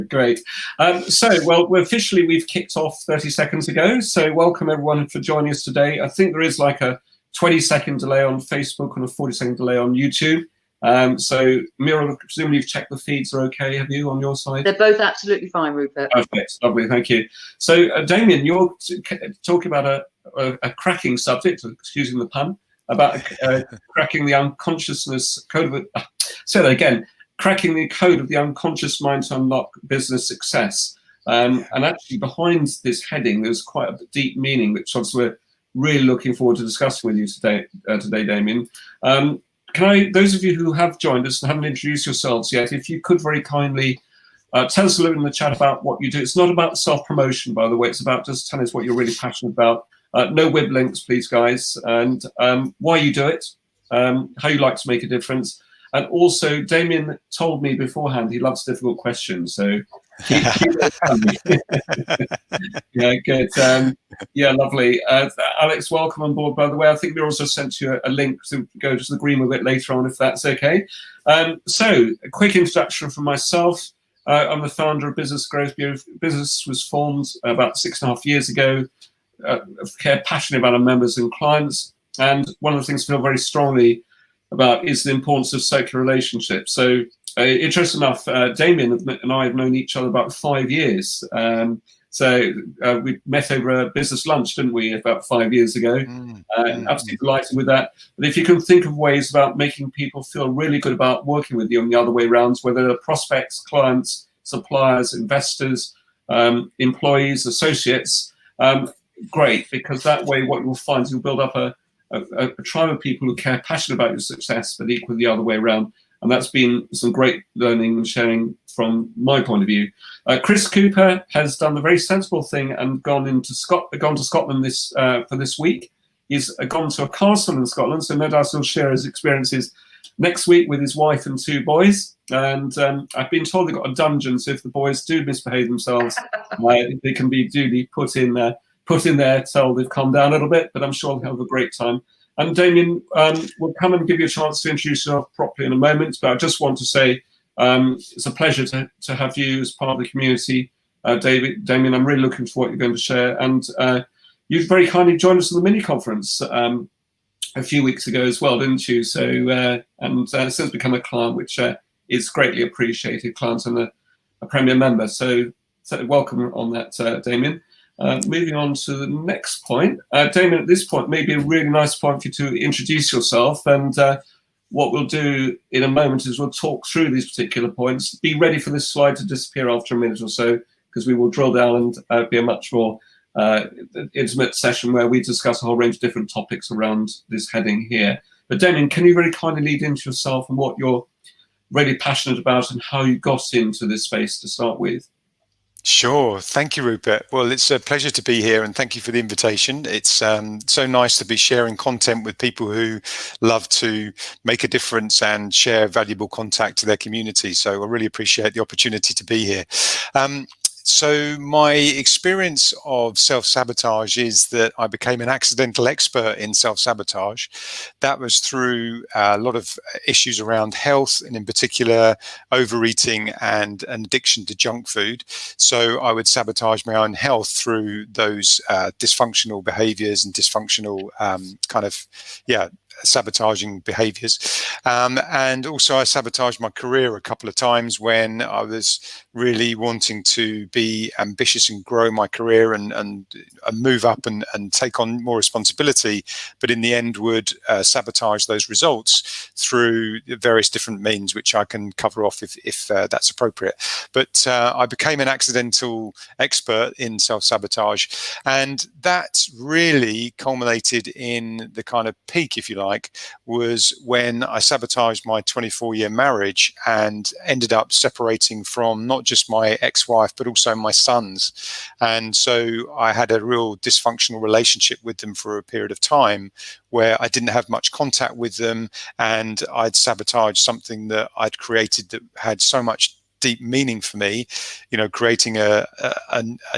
Great. We've kicked off 30 seconds ago. So welcome everyone for joining us today. I think there is like a 20-second delay on Facebook and a 40-second delay on YouTube. So Mira, presumably you've checked the feeds are okay, have you, on your side? They're both absolutely fine, Rupert. Perfect, lovely, thank you. So Damian, you're talking about a cracking subject, excusing the pun, about cracking the unconsciousness code of it. Say that again. Cracking the code of the unconscious mind to unlock business success. And actually behind this heading, there's quite a deep meaning, which obviously we're really looking forward to discussing with you today, Damian. Those of you who have joined us and haven't introduced yourselves yet, if you could very kindly tell us a little in the chat about what you do. It's not about self-promotion, by the way. It's about just telling us what you're really passionate about. No web links, please, guys. And why you do it, how you like to make a difference. And also, Damian told me beforehand he loves difficult questions, so keep it coming. Yeah, good. Yeah, lovely. Alex, welcome on board, by the way. I think we also sent you a link to go to the green with it later on, if that's okay. So, a quick introduction from myself. I'm the founder of Business Growth Bureau. Business was formed about 6.5 years ago. Passionate about our members and clients. And one of the things I feel very strongly about is the importance of circular relationships. So, interesting enough, Damian and I have known each other about 5 years. We met over a business lunch, didn't we, about 5 years ago? Absolutely delighted with that. But if you can think of ways about making people feel really good about working with you on the other way around, whether they're prospects, clients, suppliers, investors, employees, associates, great, because that way what you'll find is you'll build up a tribe of people who care passionate about your success, but equally the other way around. And that's been some great learning and sharing from my point of view. Chris Cooper has done the very sensible thing and gone to Scotland for this week. He's gone to a castle in Scotland, so no doubt he'll share his experiences next week with his wife and 2 boys. And I've been told they've got a dungeon, so if the boys do misbehave themselves, they can be duly put in there till they've calmed down a little bit, but I'm sure they'll have a great time. And Damian, we'll come and give you a chance to introduce yourself properly in a moment, but I just want to say it's a pleasure to have you as part of the community. Damian, I'm really looking for what you're going to share. And you very kindly joined us at the mini conference a few weeks ago as well, didn't you? So, since become a client, which is greatly appreciated, client and a Premier member. So welcome on that, Damian. Moving on to the next point. Damian, at this point, maybe a really nice point for you to introduce yourself. And what we'll do in a moment is we'll talk through these particular points. Be ready for this slide to disappear after a minute or so, because we will drill down and be a much more intimate session where we discuss a whole range of different topics around this heading here. But Damian, can you very kindly lead into yourself and what you're really passionate about and how you got into this space to start with? Sure. Thank you, Rupert. Well, it's a pleasure to be here and thank you for the invitation. It's so nice to be sharing content with people who love to make a difference and share valuable contact to their community. So I really appreciate the opportunity to be here. So my experience of self-sabotage is that I became an accidental expert in self-sabotage. That was through a lot of issues around health, and in particular overeating and an addiction to junk food. So I would sabotage my own health through those dysfunctional behaviors and dysfunctional sabotaging behaviors. And also I sabotaged my career a couple of times when I was really wanting to be ambitious and grow my career and move up and take on more responsibility, but in the end would sabotage those results through various different means, which I can cover off if that's appropriate. But I became an accidental expert in self-sabotage, and that really culminated in the kind of peak, if you like, was when I sabotaged my 24-year marriage and ended up separating from not just my ex-wife, but also my sons. And so I had a real dysfunctional relationship with them for a period of time where I didn't have much contact with them, and I'd sabotaged something that I'd created that had so much deep meaning for me, creating a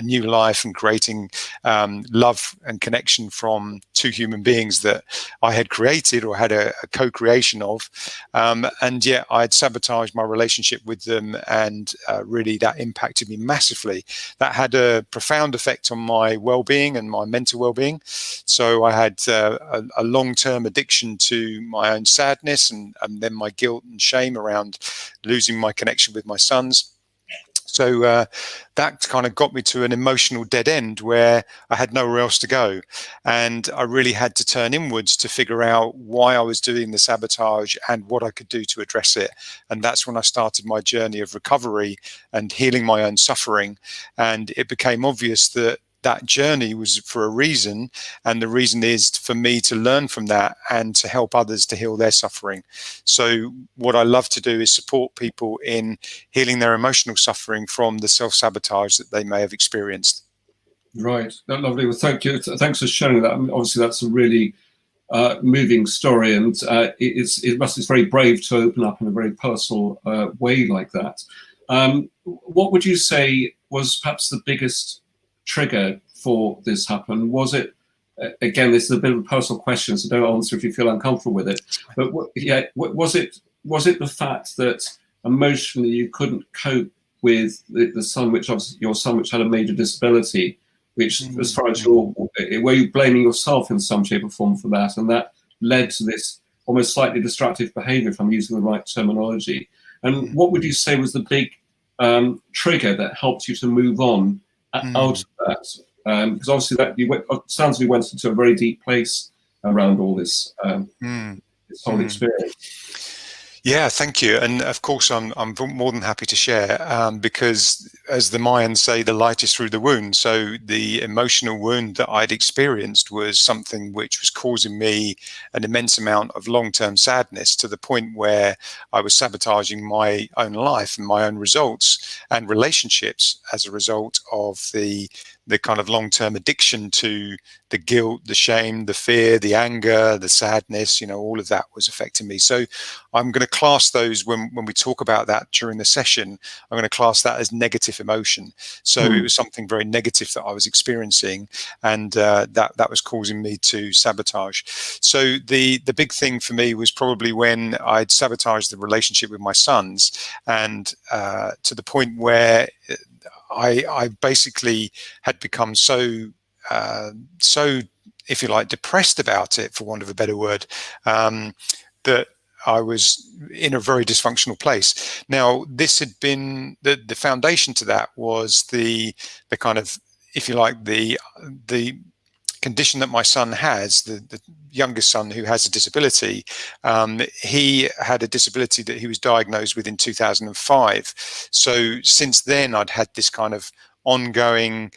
new life and creating love and connection from two human beings that I had created or had a co-creation of. And yet I'd sabotaged my relationship with them, and really that impacted me massively. That had a profound effect on my well-being and my mental well-being. So I had a long-term addiction to my own sadness, and then my guilt and shame around losing my connection with my sons. So that kind of got me to an emotional dead end where I had nowhere else to go. And I really had to turn inwards to figure out why I was doing the sabotage and what I could do to address it. And that's when I started my journey of recovery and healing my own suffering. And it became obvious that that journey was for a reason, and the reason is for me to learn from that and to help others to heal their suffering. So what I love to do is support people in healing their emotional suffering from the self-sabotage that they may have experienced. Right, lovely. Well, thank you. Thanks for sharing that. I mean, obviously, that's a really moving story, and it's very brave to open up in a very personal way like that. What would you say was perhaps the biggest trigger for this happen? Was it, again, this is a bit of a personal question, so don't answer if you feel uncomfortable with it, but was it the fact that emotionally you couldn't cope with the son, which obviously your son, which had a major disability, which as far as were you blaming yourself in some shape or form for that, and that led to this almost slightly destructive behavior, if I'm using the right terminology? And what would you say was the big trigger that helped you to move on out of that? Because obviously sounds like you went into a very deep place around all this, this whole experience. Yeah, thank you. And of course, I'm more than happy to share, because as the Mayans say, the light is through the wound. So the emotional wound that I'd experienced was something which was causing me an immense amount of long-term sadness, to the point where I was sabotaging my own life and my own results and relationships as a result of the kind of long-term addiction to the guilt, the shame, the fear, the anger, the sadness, all of that was affecting me. So I'm going to class those, when we talk about that during the session, I'm going to class that as negative emotion. So it was something very negative that I was experiencing, and that was causing me to sabotage. So the big thing for me was probably when I'd sabotaged the relationship with my sons, and to the point where I basically had become so, if you like, depressed about it, for want of a better word, that I was in a very dysfunctional place. Now, this had been the foundation to that was the kind of, if you like, the condition that my son has, the youngest son who has a disability. He had a disability that he was diagnosed with in 2005. So since then, I'd had this kind of ongoing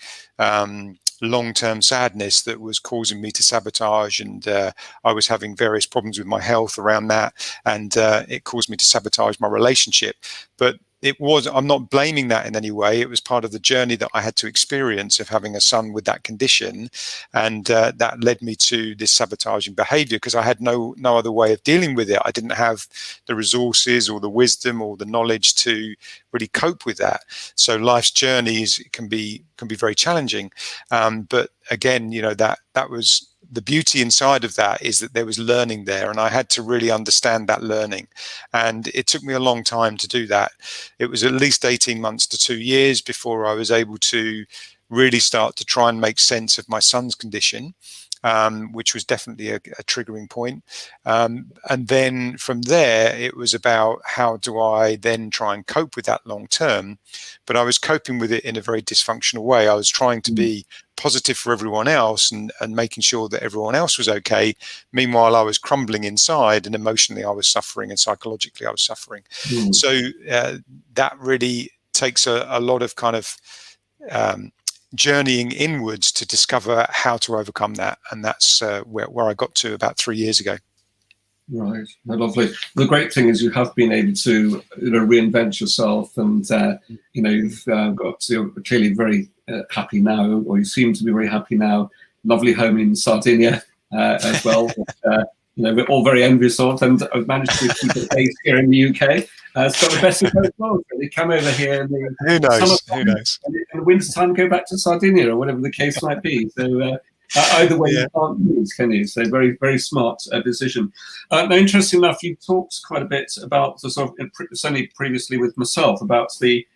long-term sadness that was causing me to sabotage, and I was having various problems with my health around that, and it caused me to sabotage my relationship. But I'm not blaming that in any way. It was part of the journey that I had to experience of having a son with that condition. And that led me to this sabotaging behavior, because I had no other way of dealing with it. I didn't have the resources or the wisdom or the knowledge to really cope with that. So life's journeys can be very challenging. But again, that was the beauty inside of that, is that there was learning there, and I had to really understand that learning. And it took me a long time to do that. It was at least 18 months to 2 years before I was able to really start to try and make sense of my son's condition, which was definitely a triggering point. And then from there, it was about how do I then try and cope with that long term. But I was coping with it in a very dysfunctional way. I was trying to be positive for everyone else and making sure that everyone else was okay. Meanwhile, I was crumbling inside, and emotionally I was suffering, and psychologically I was suffering. So that really takes a lot of kind of journeying inwards to discover how to overcome that. And that's where I got to about 3 years ago. Right, lovely. The great thing is you have been able to reinvent yourself, and you've you're clearly very happy now, or you seem to be very happy now. Lovely home in Sardinia as well. We're all very envious of, and I've managed to keep it based here in the UK. It's got the best of both worlds. They come over here in the Who knows? summertime, Who knows? and in the winter time go back to Sardinia or whatever the case might be. So either way, Yeah. you can't lose, can you? So very, very smart decision. Now, interesting enough, you talked quite a bit about the sort of, certainly previously with myself, about the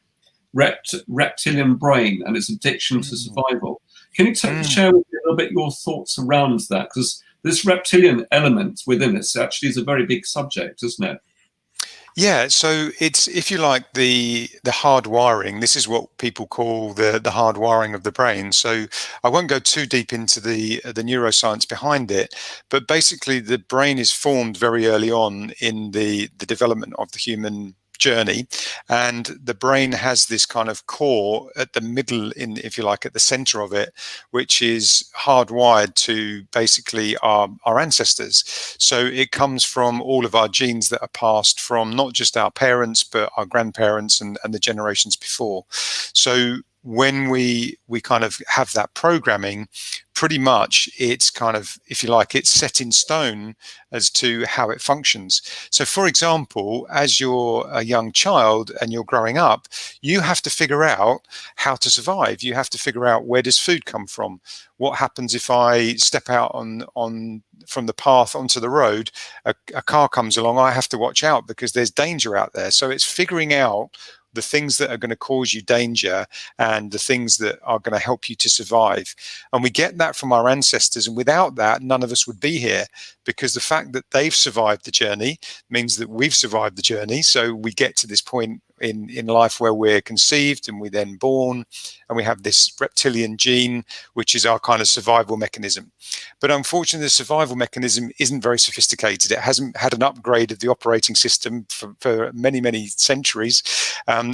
reptilian brain and its addiction to survival. Can you share with me a little bit your thoughts around that? Because this reptilian element within us actually is a very big subject, isn't it? Yeah, so it's, if you like, the hard wiring. This is what people call the hard wiring of the brain. So I won't go too deep into the neuroscience behind it, but basically the brain is formed very early on in the development of the human journey, and the brain has this kind of core at the middle, in, if you like, at the center of it, which is hardwired to basically our ancestors. So it comes from all of our genes that are passed from not just our parents but our grandparents and the generations before. So when we kind of have that programming, pretty much it's kind of, if you like, it's set in stone as to how it functions. So for example, as you're a young child and you're growing up, you have to figure out how to survive. You have to figure out, where does food come from? What happens if I step out on from the path onto the road, a car comes along, I have to watch out because there's danger out there. So it's figuring out the things that are going to cause you danger and the things that are going to help you to survive. And we get that from our ancestors. And without that, none of us would be here, because the fact that they've survived the journey means that we've survived the journey. So we get to this point in life where we're conceived and we're then born, and we have this reptilian gene, which is our kind of survival mechanism. But unfortunately, the survival mechanism isn't very sophisticated. It hasn't had an upgrade of the operating system for many, many centuries.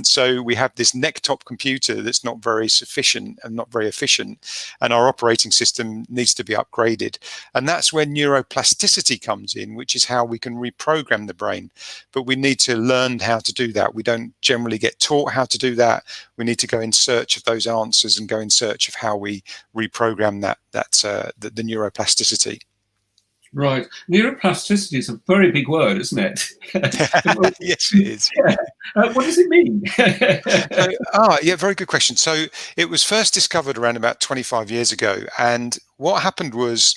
So we have this neck-top computer that's not very sufficient and not very efficient, and our operating system needs to be upgraded. And that's where neuroplasticity comes in, which is how we can reprogram the brain. But we need to learn how to do that. We don't generally get taught how to do that. We need to go in search of those answers and go in search of how we reprogram the neuroplasticity. Right. Neuroplasticity is a very big word, isn't it? Yes, it is. Yeah. What does it mean? Yeah, very good question. So it was first discovered around about 25 years ago. And what happened was,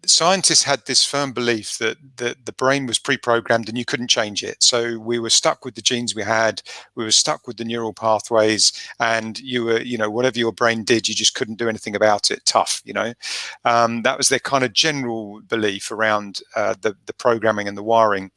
scientists had this firm belief that the brain was pre-programmed and you couldn't change it. So we were stuck with the genes we had, we were stuck with the neural pathways, and you were, whatever your brain did, you just couldn't do anything about it. Tough, that was their kind of general belief around the programming and the wiring.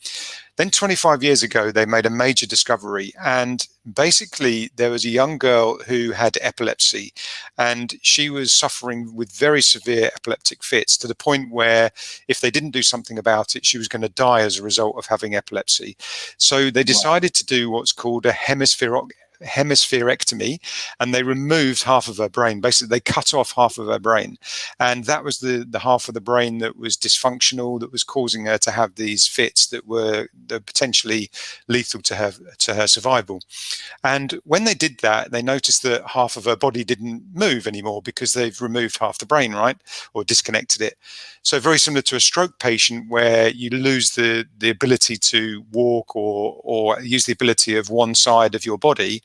Then 25 years ago, they made a major discovery, and basically there was a young girl who had epilepsy, and she was suffering with very severe epileptic fits, to the point where if they didn't do something about it, she was going to die as a result of having epilepsy. So they decided to do what's called a hemispherectomy, and they removed half of her brain. Basically, they cut off half of her brain, and that was the half of the brain that was dysfunctional, that was causing her to have these fits that were potentially lethal to her survival. And when they did that, they noticed that half of her body didn't move anymore, because they've removed half the brain, right, or disconnected it. So very similar to a stroke patient, where you lose the ability to walk or use the ability of one side of your body.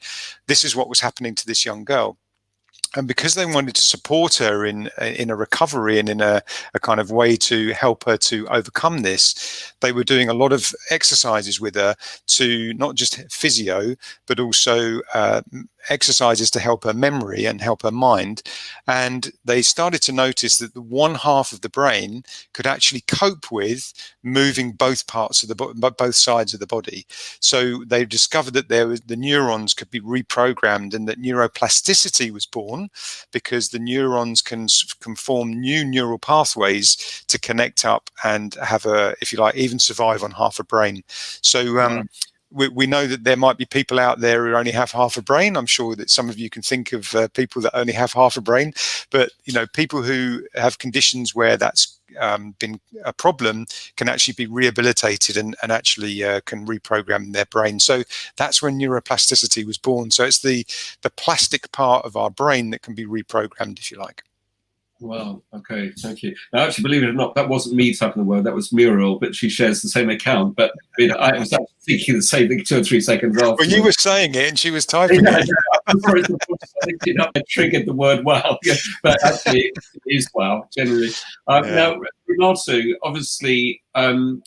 This is what was happening to this young girl. And because they wanted to support her in a recovery and in a kind of way to help her to overcome this, they were doing a lot of exercises with her, to not just physio, but also exercises to help her memory and help her mind. And they started to notice that the one half of the brain could actually cope with moving both parts of both sides of the body. So they discovered that the neurons could be reprogrammed, and that neuroplasticity was born, because the neurons can form new neural pathways to connect up and have if you like, even survive on half a brain. So we know that there might be people out there who only have half a brain. I'm sure that some of you can think of people that only have half a brain, but people who have conditions where that's been a problem can actually be rehabilitated and actually can reprogram their brain. So that's when neuroplasticity was born. So it's the plastic part of our brain that can be reprogrammed, if you like. Wow. Okay. Thank you. Now, actually, believe it or not, that wasn't me typing the word. That was Muriel, but she shares the same account. But I was actually thinking the same thing 2 or 3 seconds after. Well, you were saying it and she was typing Yeah, it. I'm sorry, I think I triggered the word wow, yeah, but actually it is wow, generally. Now, Renato, obviously, I'll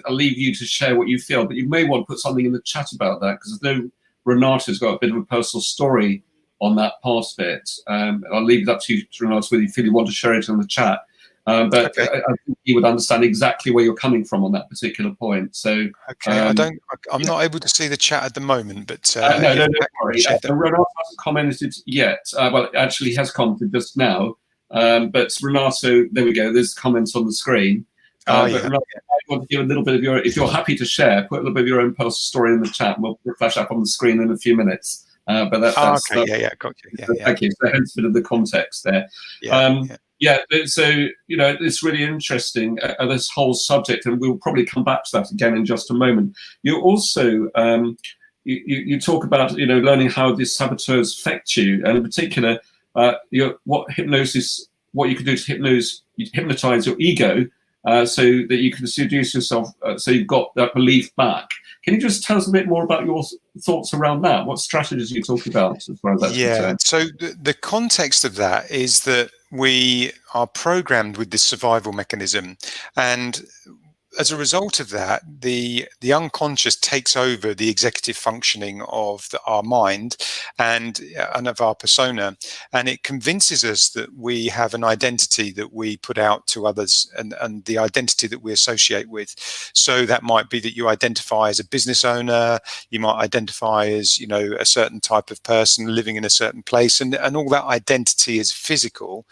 leave you to share what you feel, but you may want to put something in the chat about that, because I know Renato's got a bit of a personal story on that part of it. I'll leave it up to you, Renato, whether you feel you want to share it in the chat. But Okay. I think you would understand exactly where you're coming from on that particular point. So, Okay, I'm not able to see the chat at the moment, but no, don't worry. share that. Renato hasn't commented yet. Well, actually, he has commented just now. But Renato, there we go. There's comments on the screen. But Yeah. Renato, I want to give a little bit of your, if you're happy to share, put a little bit of your own personal story in the chat, and we'll flash up on the screen in a few minutes. But that's Okay, got you. Yeah. Thank you. So hence a bit of the context there. So it's really interesting, this whole subject, and we'll probably come back to that again in just a moment. You also you talk about learning how these saboteurs affect you, and in particular, what you can do to hypnotize your ego, so that you can seduce yourself, so you've got that belief back. Can you just tell us a bit more about your thoughts around that? What strategies you talk about as far as that's concerned? So the context of that is that we are programmed with this survival mechanism, and as a result of that, the unconscious takes over the executive functioning of our mind and of our persona, and it convinces us that we have an identity that we put out to others, and the identity that we associate with. So that might be that you identify as a business owner, you might identify as a certain type of person living in a certain place, and all that identity is physical,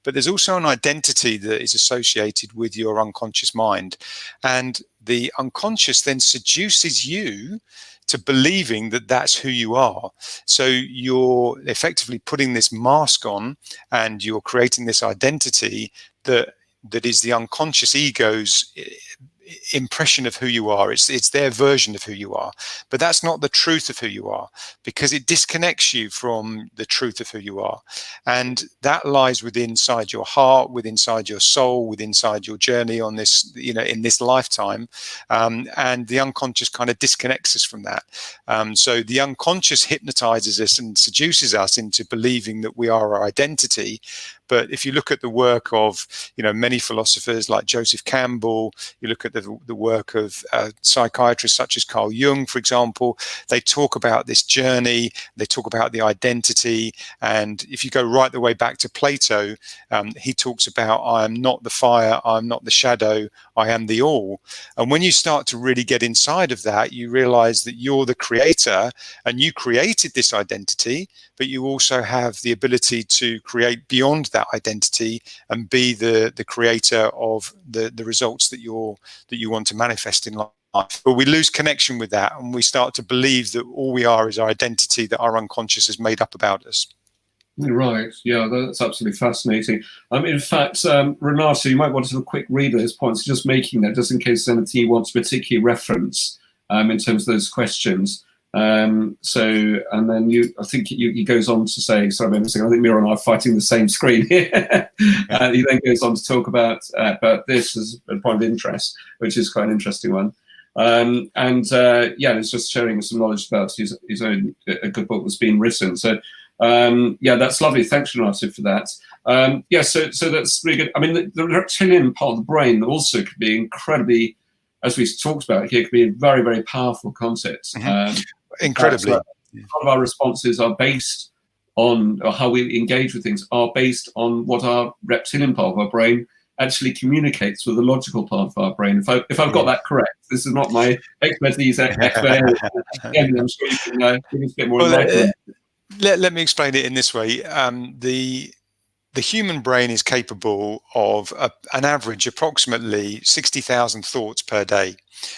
but there's also an identity that is associated with your unconscious mind. And the unconscious then seduces you to believing that that's who you are. So you're effectively putting this mask on, and you're creating this identity that is the unconscious ego's impression of who you are. It's their version of who you are, but that's not the truth of who you are, because it disconnects you from the truth of who you are, and that lies within inside your heart, within inside your soul, within inside your journey on this, in this lifetime, and the unconscious kind of disconnects us from that. So the unconscious hypnotizes us and seduces us into believing that we are our identity. But if you look at the work of many philosophers like Joseph Campbell, you look at the work of psychiatrists such as Carl Jung, for example, they talk about this journey, they talk about the identity. And if you go right the way back to Plato, he talks about, I am not the fire, I am not the shadow, I am the all. And when you start to really get inside of that, you realize that you're the creator, and you created this identity, but you also have the ability to create beyond that identity and be the creator of the results that you want to manifest in life. But we lose connection with that, and we start to believe that all we are is our identity that our unconscious has made up about us. Right, yeah, that's absolutely fascinating. In fact, Renato, you might want to have a quick read of those points, just making that, just in case there's anything you want to particularly reference in terms of those questions. And then I think he goes on to say, sorry, I think Mira and I are fighting the same screen here. He then goes on to talk about this as a point of interest, which is quite an interesting one. It's just sharing some knowledge about his own a good book that's been written. So that's lovely. Thanks, Renato, for that. So that's really good. I mean, the reptilian part of the brain also could be incredibly, as we talked about here, could be a very, very powerful concept. Incredibly. A lot of our responses are based on, or how we engage with things are based on what our reptilian part of our brain actually communicates with the logical part of our brain. If I've got that correct, this is not my expertise expert area. I'm sure you can give us a bit more enlightenment. Let me explain it in this way. The human brain is capable of an average approximately 60,000 thoughts per day.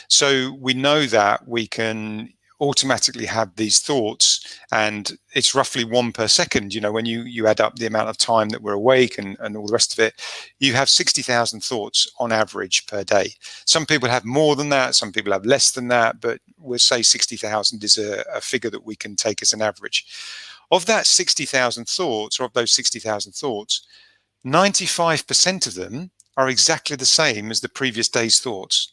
So we know that we can automatically have these thoughts, and it's roughly 1 per second. When you add up the amount of time that we're awake and all the rest of it, you have 60,000 thoughts on average per day. Some people have more than that, some people have less than that, but we'll say 60,000 is a figure that we can take as an average. Of that 60,000 thoughts, or of those 60,000 thoughts, 95% of them are exactly the same as the previous day's thoughts.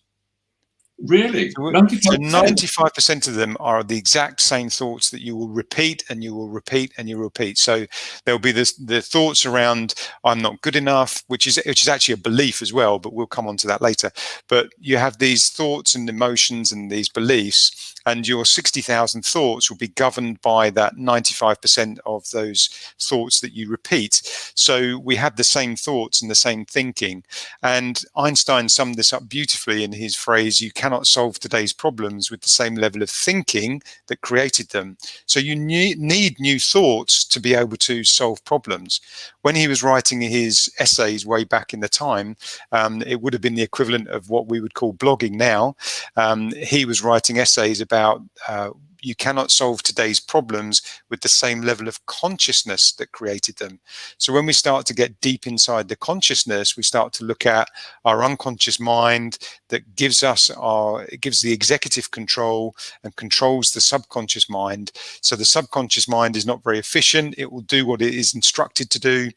Really? So 95%? 95% of them are the exact same thoughts that you will repeat and you will repeat and you will repeat. So there'll be the thoughts around I'm not good enough, which is actually a belief as well, but we'll come on to that later. But you have these thoughts and emotions and these beliefs, and your 60,000 thoughts will be governed by that 95% of those thoughts that you repeat. So we have the same thoughts and the same thinking. And Einstein summed this up beautifully in his phrase, you cannot solve today's problems with the same level of thinking that created them. So you need new thoughts to be able to solve problems. When he was writing his essays way back in the time, it would have been the equivalent of what we would call blogging now. He was writing essays about you cannot solve today's problems with the same level of consciousness that created them. So when we start to get deep inside the consciousness, we start to look at our unconscious mind that gives the executive control and controls the subconscious mind. So the subconscious mind is not very efficient. It will do what it is instructed to do.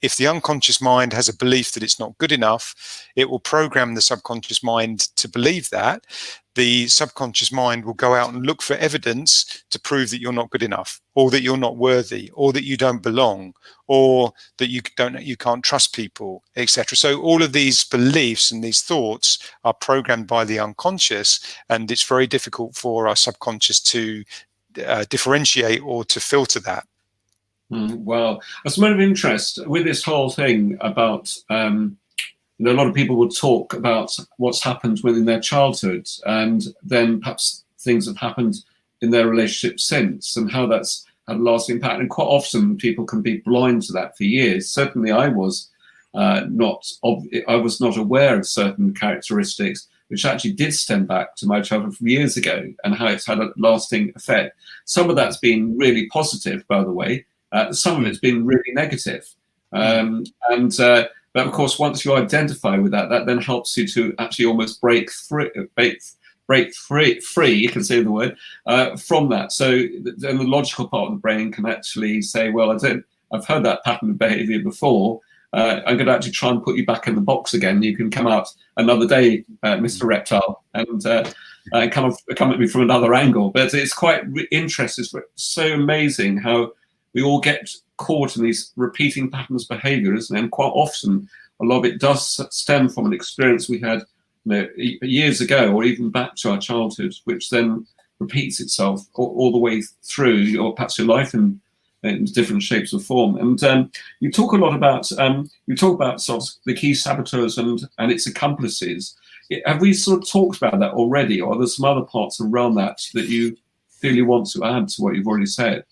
If the unconscious mind has a belief that it's not good enough, it will program the subconscious mind to believe that. The subconscious mind will go out and look for evidence to prove that you're not good enough, or that you're not worthy, or that you don't belong, or that you can't trust people, etc. So all of these beliefs and these thoughts are programmed by the unconscious, and it's very difficult for our subconscious to differentiate or to filter that. Well, as a matter of interest, with this whole thing about, a lot of people would talk about what's happened within their childhood, and then perhaps things have happened in their relationship since, and how that's had a lasting impact. And quite often, people can be blind to that for years. Certainly, I was not aware of certain characteristics which actually did stem back to my childhood from years ago, and how it's had a lasting effect. Some of that's been really positive, by the way. Some of it's been really negative. But of course, once you identify with that, that then helps you to actually almost break free, you can say the word, from that. So then the logical part of the brain can actually say, well, I've heard that pattern of behavior before. I'm going to actually try and put you back in the box again. You can come out another day, Mr. Reptile, and come at me from another angle. But it's quite interesting. It's so amazing how we all get caught in these repeating patterns of behavior, isn't it? And quite often, a lot of it does stem from an experience we had, years ago, or even back to our childhood, which then repeats itself all the way through, or perhaps your life in different shapes or form. And you talk a lot about sort of the key saboteurs and its accomplices. Have we sort of talked about that already, or are there some other parts around that you feel you want to add to what you've already said?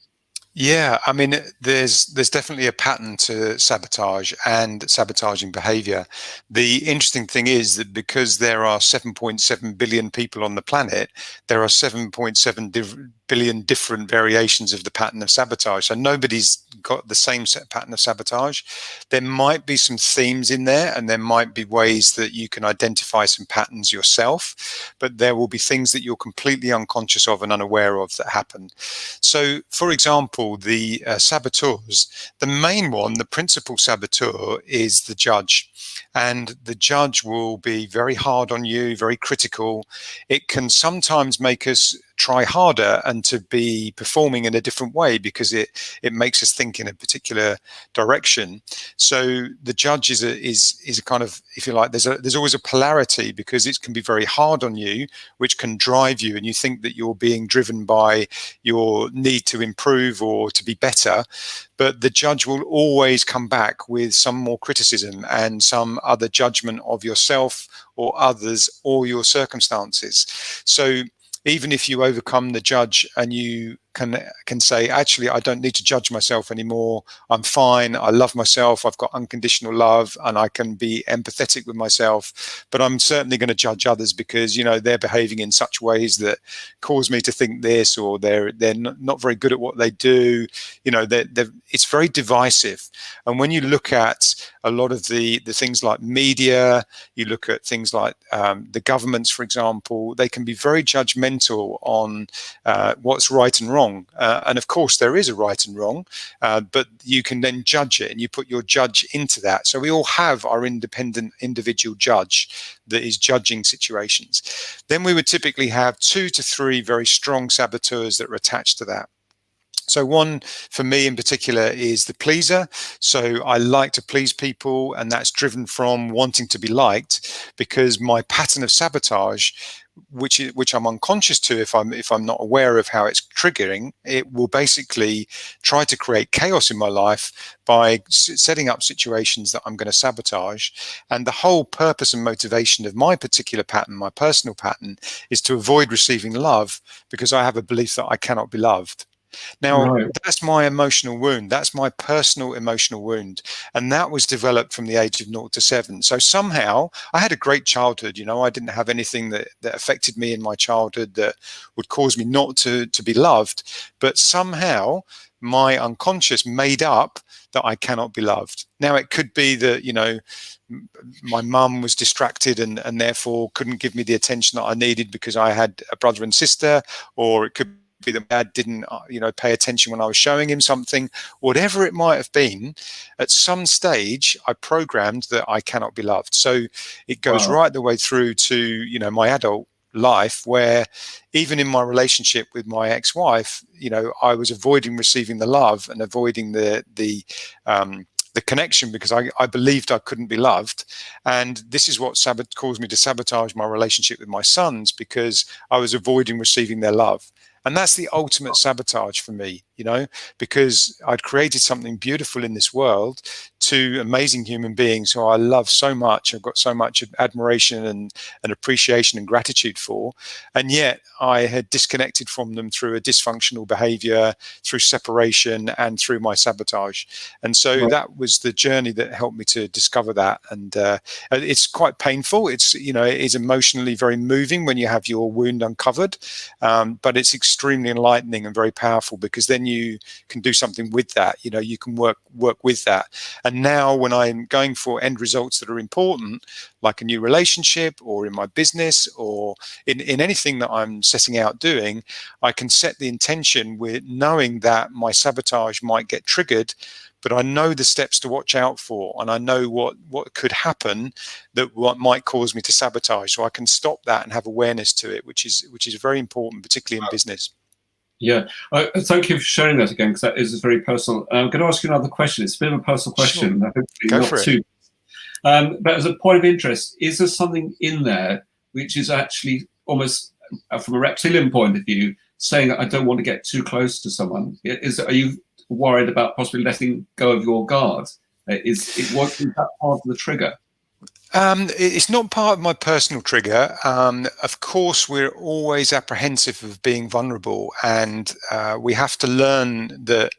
Yeah, I mean, there's definitely a pattern to sabotage and sabotaging behavior. The interesting thing is that because there are 7.7 billion people on the planet, there are 7.7 billion different variations of the pattern of sabotage. So nobody's got the same set pattern of sabotage. There might be some themes in there, and there might be ways that you can identify some patterns yourself, but there will be things that you're completely unconscious of and unaware of that happen. So, for example, the saboteurs, the main one, the principal saboteur, is the judge. And the judge will be very hard on you, very critical. It can sometimes make us try harder and to be performing in a different way because it makes us think in a particular direction. So the judge is a kind of, if you like, there's always a polarity because it can be very hard on you, which can drive you, and you think that you're being driven by your need to improve or to be better. But the judge will always come back with some more criticism and some other judgment of yourself or others or your circumstances. So even if you overcome the judge and you can say, actually, I don't need to judge myself anymore. I'm fine. I love myself. I've got unconditional love and I can be empathetic with myself. But I'm certainly going to judge others because, they're behaving in such ways that cause me to think this, or they're not very good at what they do. It's very divisive. And when you look at a lot of the things like media, you look at things like the governments, for example, they can be very judgmental on what's right and wrong. wrong. And of course, there is a right and wrong, but you can then judge it and you put your judge into that. So we all have our independent individual judge that is judging situations. Then we would typically have 2 to 3 very strong saboteurs that are attached to that. So one for me in particular is the pleaser. So I like to please people, and that's driven from wanting to be liked, because my pattern of sabotage, which I'm unconscious to if I'm not aware of how it's triggering, it will basically try to create chaos in my life by setting up situations that I'm going to sabotage. And the whole purpose and motivation of my particular pattern, my personal pattern, is to avoid receiving love, because I have a belief that I cannot be loved. Now, Right. that's my emotional wound. That's my personal emotional wound. And that was developed from the age of 0 to 7. So somehow I had a great childhood. I didn't have anything that affected me in my childhood that would cause me not to be loved. But somehow my unconscious made up that I cannot be loved. Now, it could be that, my mum was distracted and therefore couldn't give me the attention that I needed because I had a brother and sister, or it could be that dad didn't pay attention when I was showing him something. Whatever it might have been, at some stage I programmed that I cannot be loved. So it goes right the way through to my adult life, where even in my relationship with my ex-wife, I was avoiding receiving the love and avoiding the connection, because I believed I couldn't be loved. And this is what caused me to sabotage my relationship with my sons, because I was avoiding receiving their love. And that's the ultimate sabotage for me, because I'd created something beautiful in this world, to amazing human beings who I love so much. I've got so much admiration and appreciation and gratitude for. And yet I had disconnected from them through a dysfunctional behavior, through separation, and through my sabotage. And so that was the journey that helped me to discover that. And it's quite painful. It is emotionally very moving when you have your wound uncovered. But it's extremely enlightening and very powerful, because then you can do something with that. You can work with that. And now when I'm going for end results that are important, like a new relationship, or in my business, or in anything that I'm setting out doing, I can set the intention with knowing that my sabotage might get triggered, but I know the steps to watch out for, and I know what could happen that might cause me to sabotage, so I can stop that and have awareness to it, which is very important, particularly in business. Yeah, thank you for sharing that again, because that is very personal. I'm going to ask you another question. It's a bit of a personal question. Sure. Hopefully Go not for it. too. But as a point of interest, is there something in there which is actually almost, from a reptilian point of view, saying I don't want to get too close to someone? Are you worried about possibly letting go of your guard? Is that part of the trigger? It's not part of my personal trigger. Of course, we're always apprehensive of being vulnerable, and we have to learn that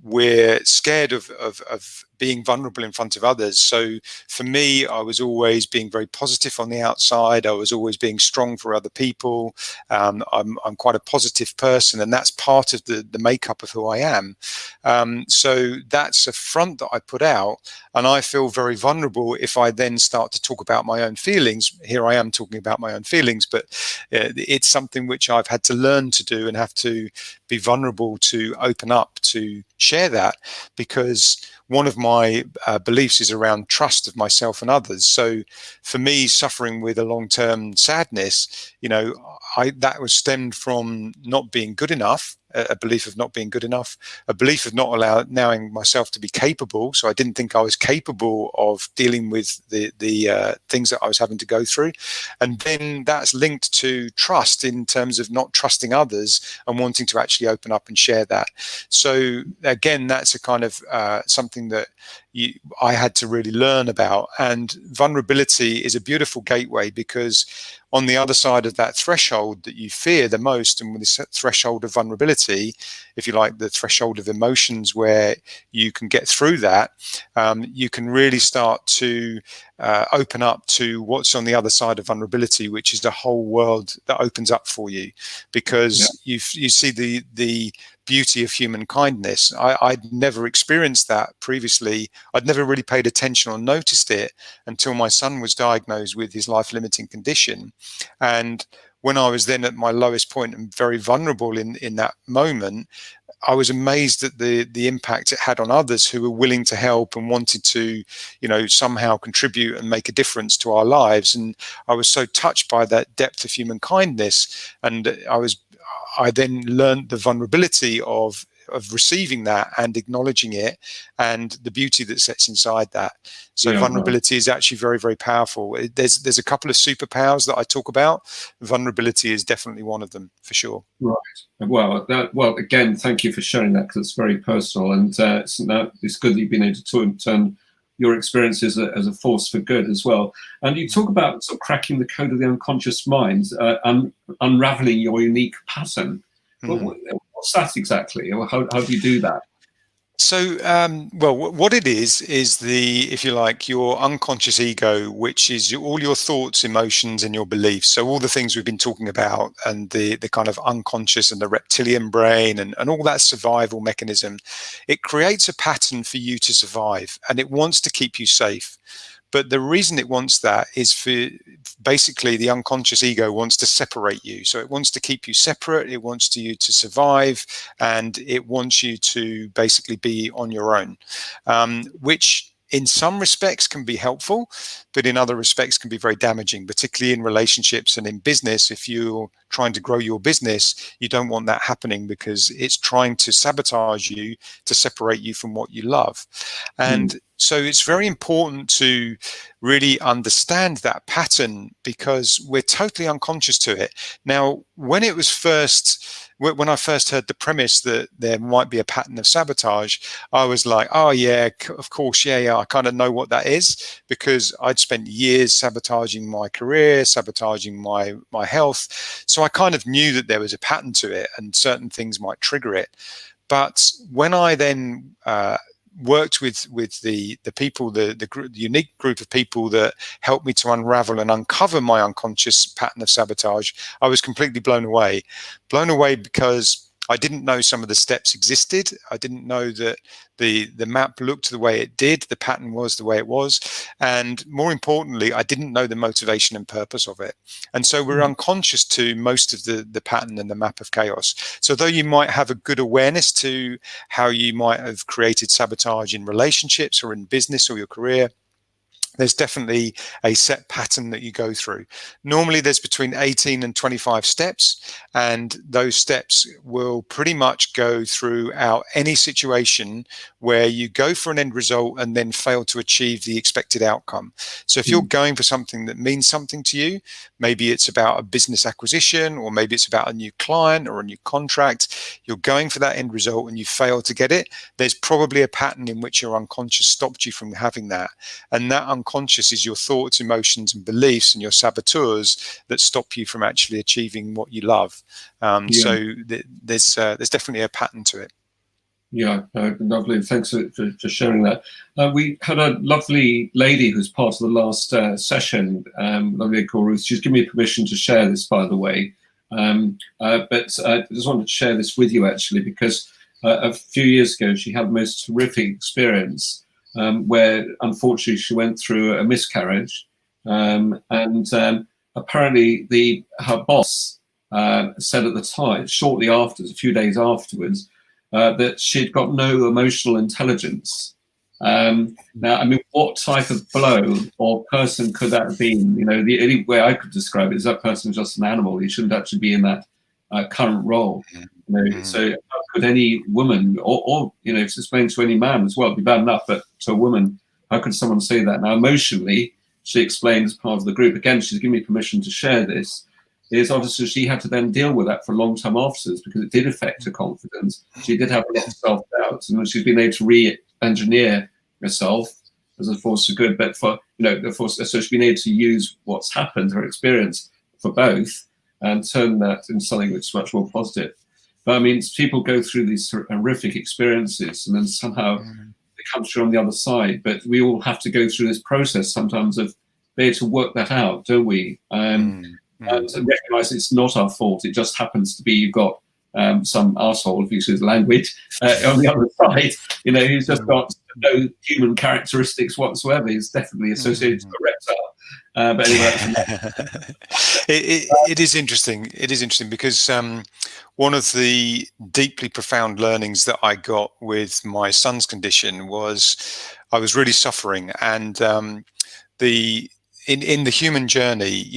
we're scared of being vulnerable in front of others. So for me, I was always being very positive on the outside. I was always being strong for other people. I'm quite a positive person, and that's part of the makeup of who I am. So that's a front that I put out, and I feel very vulnerable if I then start to talk about my own feelings. Here I am talking about my own feelings, but it's something which I've had to learn to do, and have to be vulnerable to open up to share that, because one of my beliefs is around trust of myself and others. So for me, suffering with a long-term sadness, that was stemmed from not being good enough, a belief of not being good enough, a belief of not allowing myself to be capable. So I didn't think I was capable of dealing with the things that I was having to go through. And then that's linked to trust, in terms of not trusting others and wanting to actually open up and share that. So again, that's a kind of something that I had to really learn about. And vulnerability is a beautiful gateway, because on the other side of that threshold that you fear the most, and with this threshold of vulnerability, if you like, the threshold of emotions where you can get through that, you can really start to open up to what's on the other side of vulnerability, which is the whole world that opens up for you, because you see the beauty of human kindness. I'd never experienced that previously. I'd never really paid attention or noticed it until my son was diagnosed with his life-limiting condition. And when I was then at my lowest point and very vulnerable in that moment, I was amazed at the impact it had on others who were willing to help and wanted to, somehow contribute and make a difference to our lives. And I was so touched by that depth of human kindness. And I then learned the vulnerability of receiving that and acknowledging it and the beauty that sits inside that. So vulnerability is actually very, very powerful. There's a couple of superpowers that I talk about. Vulnerability is definitely one of them, for sure. Right. Well, again, thank you for sharing that, because it's very personal, and it's good that you've been able to turn your experience as a force for good as well. And you talk about sort of cracking the code of the unconscious mind, unraveling your unique pattern. What's that exactly? Or how do you do that? So, what it is if you like, your unconscious ego, which is all your thoughts, emotions, and your beliefs. So all the things we've been talking about, and the kind of unconscious and the reptilian brain and all that survival mechanism, it creates a pattern for you to survive, and it wants to keep you safe. But the reason it wants that is basically the unconscious ego wants to separate you. So it wants to keep you separate. It wants you to survive, and it wants you to basically be on your own, which in some respects can be helpful, but in other respects can be very damaging, particularly in relationships and in business. If you're trying to grow your business, you don't want that happening, because it's trying to sabotage you, to separate you from what you love. And so it's very important to really understand that pattern, because we're totally unconscious to it. Now, when I first heard the premise that there might be a pattern of sabotage, I was like, oh yeah, of course, yeah, I kind of know what that is, because I'd spent years sabotaging my career, sabotaging my health. So I kind of knew that there was a pattern to it, and certain things might trigger it. But when I then worked with the people, the unique group of people that helped me to unravel and uncover my unconscious pattern of sabotage, I was completely blown away because I didn't know some of the steps existed. I didn't know that the map looked the way it did, the pattern was the way it was, and more importantly, I didn't know the motivation and purpose of it. And so we're unconscious to most of the pattern and the map of chaos. So though you might have a good awareness to how you might have created sabotage in relationships or in business or your career, there's definitely a set pattern that you go through. Normally there's between 18 and 25 steps, and those steps will pretty much go throughout any situation where you go for an end result and then fail to achieve the expected outcome. So if you're going for something that means something to you, maybe it's about a business acquisition, or maybe it's about a new client or a new contract, you're going for that end result and you fail to get it, there's probably a pattern in which your unconscious stopped you from having that. And that unconscious is your thoughts, emotions, and beliefs, and your saboteurs that stop you from actually achieving what you love. So there's definitely a pattern to it. Yeah, lovely. Thanks for sharing that. We had a lovely lady who's part of the last session, lovely called Ruth. She's given me permission to share this, by the way. But I just wanted to share this with you, actually, because a few years ago, she had the most horrific experience where, unfortunately, she went through a miscarriage. And apparently her boss said at the time, shortly after, a few days afterwards, that she'd got no emotional intelligence. Now, I mean, what type of blow or person could that have been? You know, the only way I could describe it is that person was just an animal. He shouldn't actually be in that current role. You know, so how could any woman, or you know, if it's explained to any man as well, it'd be bad enough, but to a woman, how could someone say that? Now, emotionally, she explained as part of the group, again, she's given me permission to share this, is obviously she had to then deal with that for a long time afterwards, because it did affect her confidence. She did have a lot of self-doubt, and she's been able to re-engineer herself as a force for good, but for, you know, the force, so she's been able to use what's happened, her experience, for both, and turn that into something which is much more positive. But I mean, people go through these horrific experiences, and then somehow they come through on the other side. But we all have to go through this process sometimes of being able to work that out, don't we? And recognize it's not our fault. It just happens to be you've got some arsehole, if you use the language, on the other side, who's just got no human characteristics whatsoever. He's definitely associated with a reptile. But anyway, it is interesting. It is interesting because one of the deeply profound learnings that I got with my son's condition was I was really suffering, and in the human journey,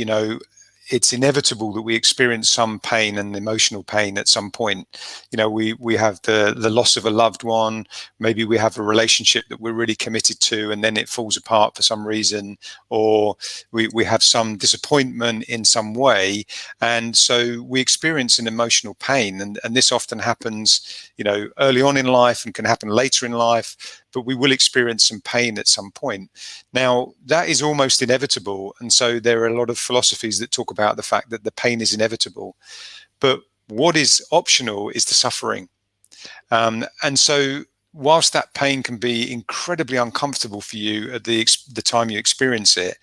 it's inevitable that we experience some pain and emotional pain at some point. We have the loss of a loved one. Maybe we have a relationship that we're really committed to, and then it falls apart for some reason, or we have some disappointment in some way. And so we experience an emotional pain. And this often happens, early on in life and can happen later in life, but we will experience some pain at some point. Now, that is almost inevitable. And so there are a lot of philosophies that talk about the fact that the pain is inevitable. But what is optional is the suffering. And so whilst that pain can be incredibly uncomfortable for you at the time you experience it,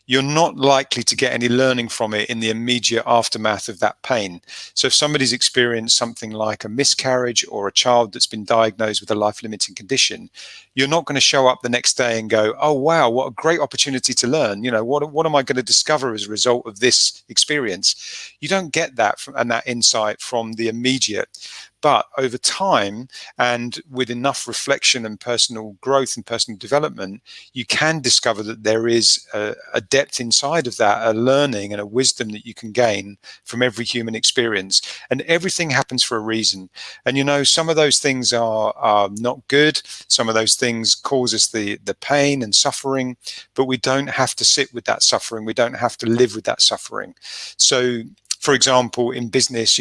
you're not likely to get any learning from it in the immediate aftermath of that pain. So if somebody's experienced something like a miscarriage or a child that's been diagnosed with a life-limiting condition, you're not going to show up the next day and go, oh, wow, what a great opportunity to learn. What am I going to discover as a result of this experience? You don't get that and that insight from the immediate. But over time, and with enough reflection and personal growth and personal development, you can discover that there is a depth inside of that, a learning and a wisdom that you can gain from every human experience. And everything happens for a reason. And some of those things are not good. Some of those things cause us the pain and suffering, but we don't have to sit with that suffering. We don't have to live with that suffering. So, for example, in business,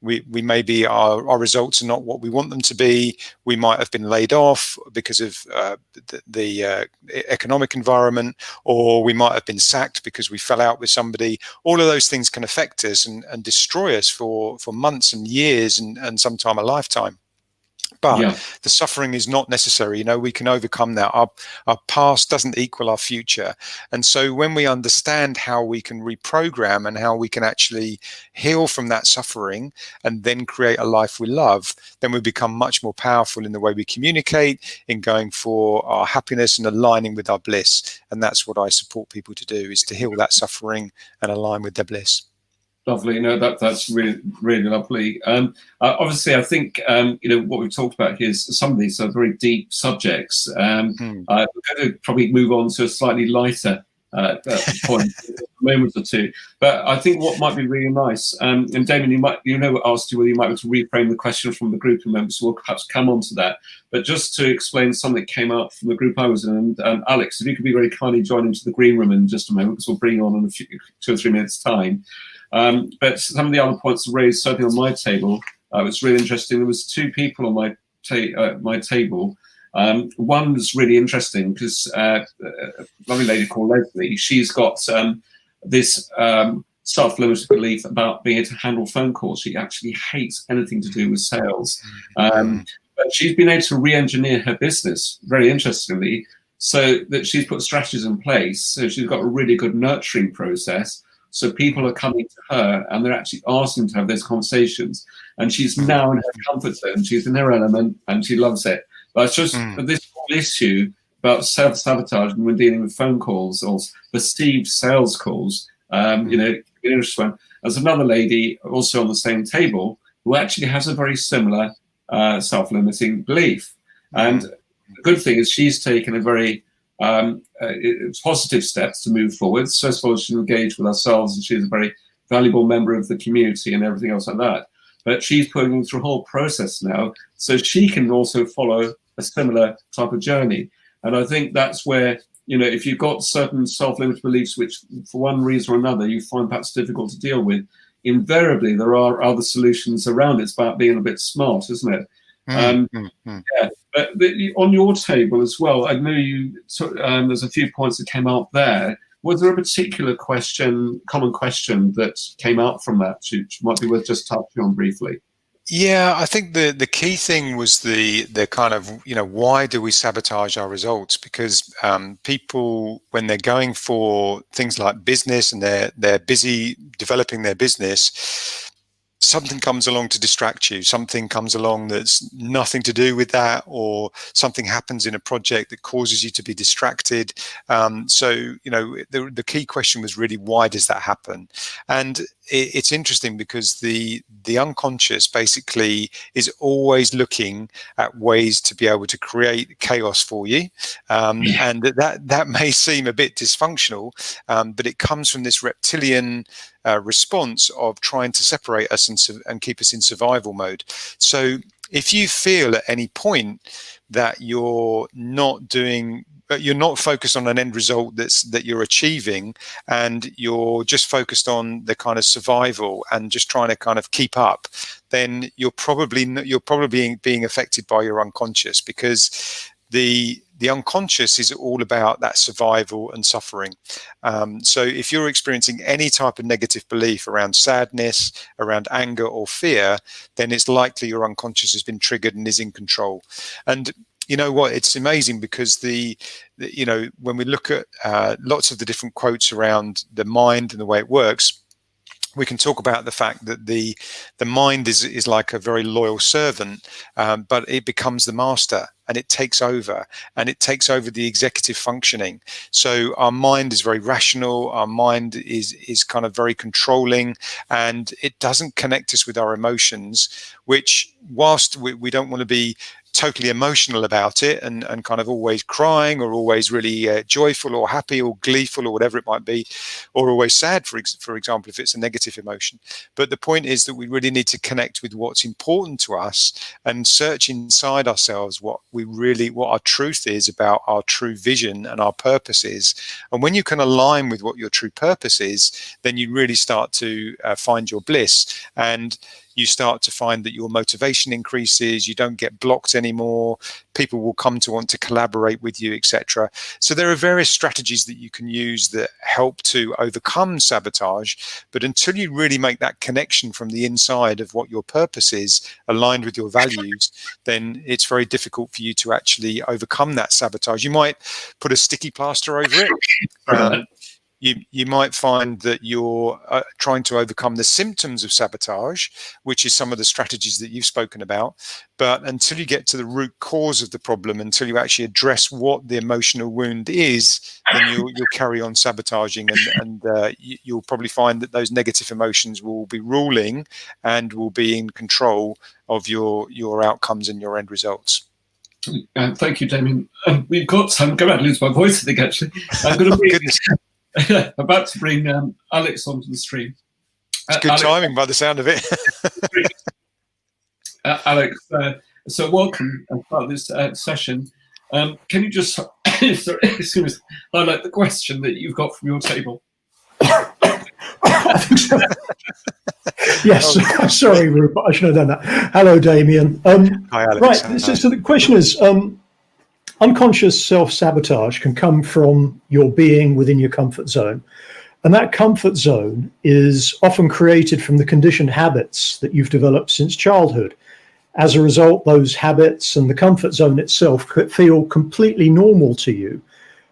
we maybe our results are not what we want them to be. We might have been laid off because of the economic environment, or we might have been sacked because we fell out with somebody. All of those things can affect us and destroy us for months and years and sometime a lifetime. But the suffering is not necessary. We can overcome that. Our past doesn't equal our future. And so when we understand how we can reprogram and how we can actually heal from that suffering and then create a life we love, then we become much more powerful in the way we communicate, in going for our happiness and aligning with our bliss. And that's what I support people to do, is to heal that suffering and align with their bliss. Lovely. No, that's really, really lovely. Obviously, I think what we've talked about here is some of these are very deep subjects. We're going to probably move on to a slightly lighter point in a moment or two. But I think what might be really nice, and Damian, asked you whether you might be able to reframe the question from the group of members. So we'll perhaps come on to that. But just to explain something that came out from the group I was in, and Alex, if you could be very kindly join into the green room in just a moment, because we'll bring you on in 2 or 3 minutes' time. But some of the other points raised, certainly on my table, was really interesting. There was 2 people on my table. One was really interesting because a lovely lady called Leslie, she's got this self-limited belief about being able to handle phone calls. She actually hates anything to do with sales. But she's been able to re-engineer her business, very interestingly, so that she's put strategies in place. So she's got a really good nurturing process. So people are coming to her and they're actually asking to have those conversations. And she's now in her comfort zone. She's in her element and she loves it. But it's just this whole issue about self-sabotage when dealing with phone calls or perceived sales calls, interesting one. There's another lady also on the same table who actually has a very similar self-limiting belief. And the good thing is she's taken a very positive steps to move forward. So first of all, she's engaged with ourselves and she's a very valuable member of the community and everything else like that. But she's putting through a whole process now so she can also follow a similar type of journey. And I think that's where, if you've got certain self-limited beliefs, which for one reason or another you find perhaps difficult to deal with, invariably there are other solutions around it. It's about being a bit smart, isn't it? Yeah, but on your table as well, I know there's a few points that came out there. Was there a particular common question that came out from that, which might be worth just touching on briefly? Yeah, I think the key thing was the kind of, why do we sabotage our results? Because people, when they're going for things like business and they're busy developing their business, something comes along to distract you, something comes along that's nothing to do with that, or something happens in a project that causes you to be distracted. So, you know, the key question was really, why does that happen? And it's interesting because the unconscious basically is always looking at ways to be able to create chaos for you. And that may seem a bit dysfunctional, but it comes from this reptilian response of trying to separate us and keep us in survival mode. So if you feel at any point that you're not focused on an end result that you're achieving, and you're just focused on the kind of survival and just trying to kind of keep up, then you're probably being affected by your unconscious, because the unconscious is all about that survival and suffering. So if you're experiencing any type of negative belief around sadness, around anger or fear, then it's likely your unconscious has been triggered and is in control. And you know what? It's amazing because you know, when we look at lots of the different quotes around the mind and the way it works, we can talk about the fact that the mind is like a very loyal servant, but it becomes the master, and it takes over the executive functioning. So our mind is very rational, our mind is kind of very controlling, and it doesn't connect us with our emotions, which, whilst we don't want to be totally emotional about it and kind of always crying, or always really joyful or happy or gleeful or whatever it might be, or always sad, for example, if it's a negative emotion. But the point is that we really need to connect with what's important to us and search inside ourselves what our truth is about our true vision and our purpose is. And when you can align with what your true purpose is, then you really start to find your bliss, and you start to find that your motivation increases, you don't get blocked anymore, people will come to want to collaborate with you, etc. So there are various strategies that you can use that help to overcome sabotage, but until you really make that connection from the inside of what your purpose is, aligned with your values, then it's very difficult for you to actually overcome that sabotage. You might put a sticky plaster over it. You might find that you're trying to overcome the symptoms of sabotage, which is some of the strategies that you've spoken about. But until you get to the root cause of the problem, until you actually address what the emotional wound is, then you'll carry on sabotaging, and you'll probably find that those negative emotions will be ruling and will be in control of your outcomes and your end results. Thank you, Damian. We've got some. I'm going to lose my voice, I think, actually. I'm going to bring, about to bring Alex onto the stream. It's good Alex, timing by the sound of it. Alex, so welcome as part of this session. Can you just highlight the question that you've got from your table? I think so. Yes, sorry, Rupert, I should have done that. Hello, Damian. Hi, Alex. Right, so the question is, unconscious self-sabotage can come from your being within your comfort zone. And that comfort zone is often created from the conditioned habits that you've developed since childhood. As a result, those habits and the comfort zone itself could feel completely normal to you,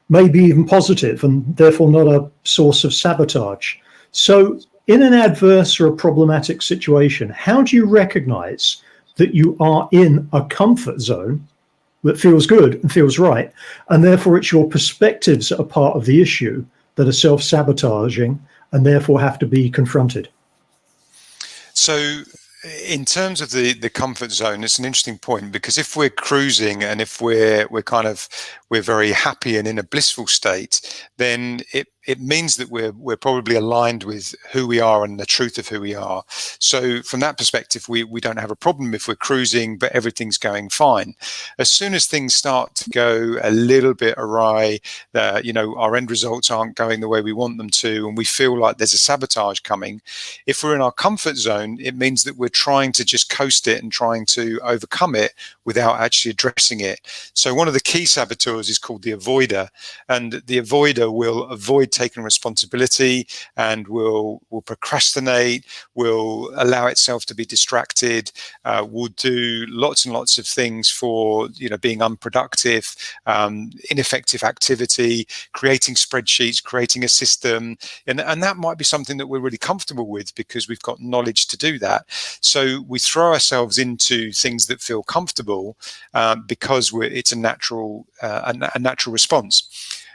maybe even positive, and therefore not a source of sabotage. So in an adverse or a problematic situation, how do you recognize that you are in a comfort zone that feels good and feels right, and therefore it's your perspectives that are part of the issue that are self-sabotaging and therefore have to be confronted? So in terms of the comfort zone, it's an interesting point, because if we're cruising and if we're very happy and in a blissful state, then it means that we're probably aligned with who we are and the truth of who we are. So from that perspective, we don't have a problem if we're cruising, but everything's going fine. As soon as things start to go a little bit awry, our end results aren't going the way we want them to, and we feel like there's a sabotage coming, if we're in our comfort zone, it means that we're trying to just coast it and trying to overcome it without actually addressing it. So one of the key saboteurs is called the avoider, and the avoider will avoid taking responsibility and will procrastinate, will allow itself to be distracted, will do lots and lots of things for, being unproductive, ineffective activity, creating spreadsheets, creating a system. And that might be something that we're really comfortable with because we've got knowledge to do that. So we throw ourselves into things that feel comfortable because it's a natural response.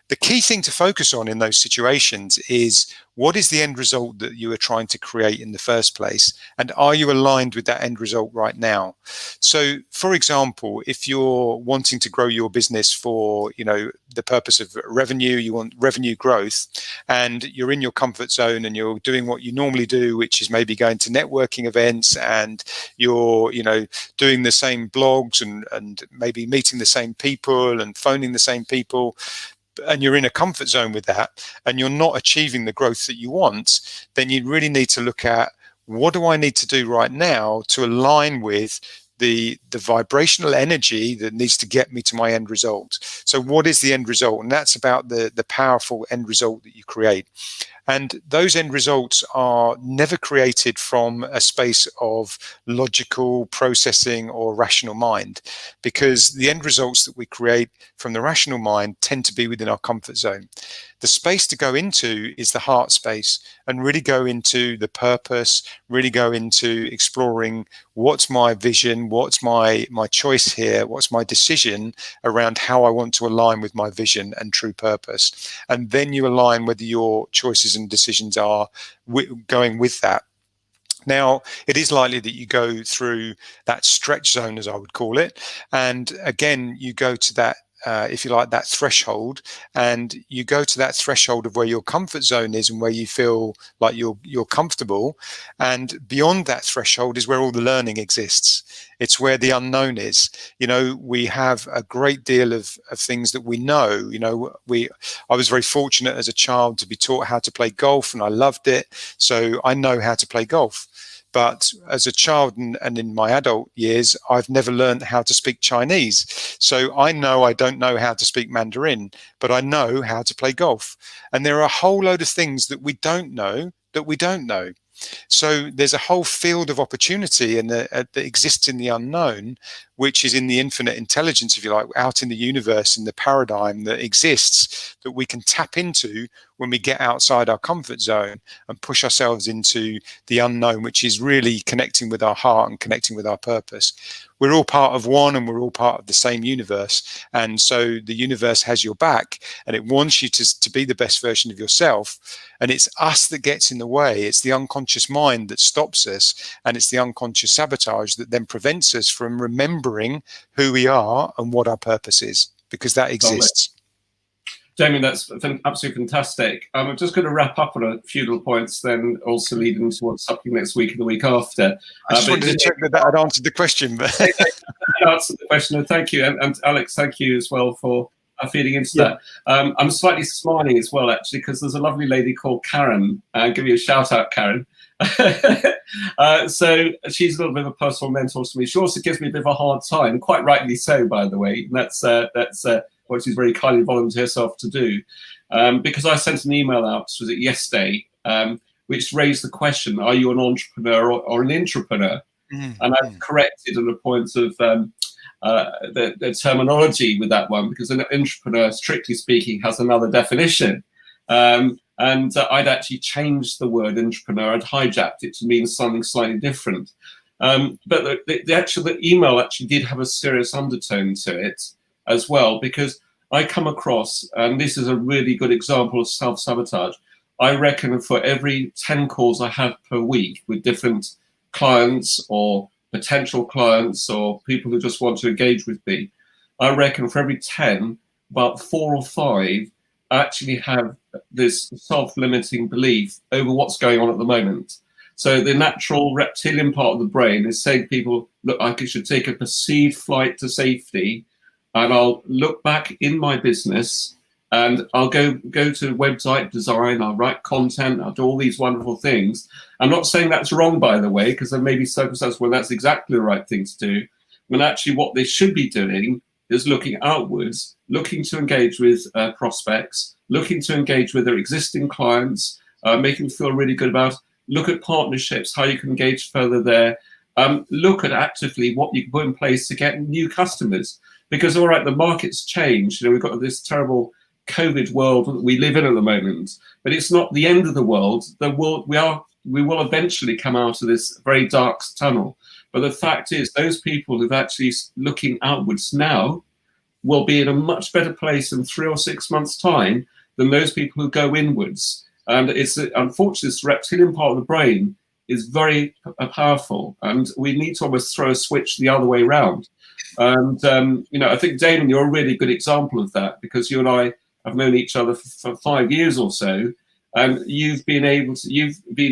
The key thing to focus on in those situations is, what is the end result that you are trying to create in the first place? And are you aligned with that end result right now? So, for example, if you're wanting to grow your business for, the purpose of revenue, you want revenue growth, and you're in your comfort zone and you're doing what you normally do, which is maybe going to networking events, and you're, doing the same blogs and maybe meeting the same people and phoning the same people, and you're in a comfort zone with that, and you're not achieving the growth that you want, then you really need to look at, what do I need to do right now to align with the vibrational energy that needs to get me to my end result? So what is the end result? And that's about the powerful end result that you create. And those end results are never created from a space of logical processing or rational mind, because the end results that we create from the rational mind tend to be within our comfort zone. The space to go into is the heart space, and really go into the purpose, really go into exploring, what's my vision, what's my choice here, what's my decision around how I want to align with my vision and true purpose. And then you align whether your choices and decisions are going with that. Now, it is likely that you go through that stretch zone, as I would call it. And again, you go to that, if you like, that threshold, and you go to that threshold of where your comfort zone is and where you feel like you're comfortable. And beyond that threshold is where all the learning exists. It's where the unknown is. We have a great deal of things that we know. I was very fortunate as a child to be taught how to play golf, and I loved it. So I know how to play golf. But as a child and in my adult years, I've never learned how to speak Chinese. So I know I don't know how to speak Mandarin, but I know how to play golf. And there are a whole load of things that we don't know that we don't know. So there's a whole field of opportunity that exists in the unknown, which is in the infinite intelligence, if you like, out in the universe, in the paradigm that exists, that we can tap into when we get outside our comfort zone and push ourselves into the unknown, which is really connecting with our heart and connecting with our purpose. We're all part of one, and we're all part of the same universe. And so the universe has your back, and it wants you to be the best version of yourself. And it's us that gets in the way. It's the unconscious mind that stops us, and it's the unconscious sabotage that then prevents us from remembering who we are and what our purpose is, because that exists. Damian, that's absolutely fantastic. I'm just going to wrap up on a few little points, then also lead into what's happening next week and the week after. I just wanted to check that had answered the question. But answered the question, and thank you. And Alex, thank you as well for feeding into that. I'm slightly smiling as well, actually, because there's a lovely lady called Karen. I'll give you a shout out, Karen. So she's a little bit of a personal mentor to me. She also gives me a bit of a hard time, quite rightly so, by the way. And that's what she's very kindly volunteered herself to do, because I sent an email out, was it yesterday, which raised the question: are you an entrepreneur or an intrapreneur? And I've corrected on a point of the terminology with that one, because an intrapreneur, strictly speaking, has another definition. And I'd actually changed the word intrapreneur. I'd hijacked it to mean something slightly different. But the email actually did have a serious undertone to it as well, because I come across, and this is a really good example of self-sabotage, I reckon for every 10 calls I have per week with different clients or potential clients or people who just want to engage with me, I reckon for every 10, about 4 or 5 actually have this self-limiting belief over what's going on at the moment. So the natural reptilian part of the brain is saying to people, look, I should take a perceived flight to safety, and I'll look back in my business, and I'll go to website design, I'll write content, I'll do all these wonderful things. I'm not saying that's wrong, by the way, because there may be circumstances where that's exactly the right thing to do. When actually what they should be doing is looking outwards, looking to engage with prospects, looking to engage with their existing clients, making them feel really good about, look at partnerships, how you can engage further there, look at actively what you can put in place to get new customers. Because, all right, the market's changed. You know, we've got this terrible COVID world that we live in at the moment, but it's not the end of the world. We will eventually come out of this very dark tunnel. But the fact is, those people who've actually looking outwards now will be in a much better place in 3 or 6 months' time than those people who go inwards. And it's unfortunately, this reptilian part of the brain is very powerful, and we need to almost throw a switch the other way around. And you know, I think, Damian, you're a really good example of that, because you and I have known each other for 5 years or so, and you've been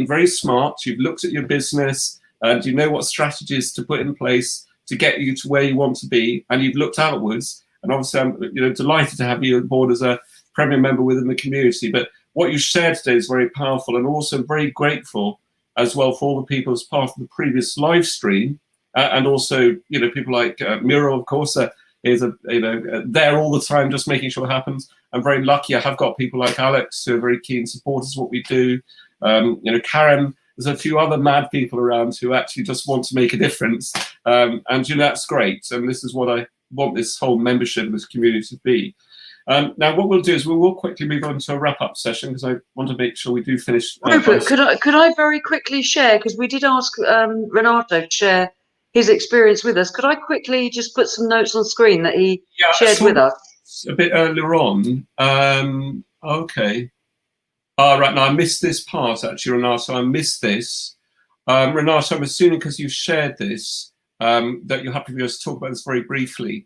very smart. You've looked at your business, and you know what strategies to put in place to get you to where you want to be, and you've looked outwards. And obviously, I'm delighted to have you on board as a premier member within the community. But what you shared today is very powerful, and also very grateful as well for all the people as part of the previous live stream, and also people like Miro, of course, is there all the time, just making sure it happens. I'm very lucky. I have got people like Alex who are very keen supporters of what we do. Karen. There's a few other mad people around who actually just want to make a difference, and that's great. And this is what I want this whole membership of this community to be. Now, what we'll do is we will quickly move on to a wrap-up session, because I want to make sure we do finish. Rupert, could I very quickly share, because we did ask Renato to share his experience with us. Could I quickly just put some notes on screen that he shared with us? A bit earlier on. Okay. Right, now I missed this part, actually, Renato. I missed this. Renato, I'm assuming because you've shared this, that you're happy for us to talk about this very briefly.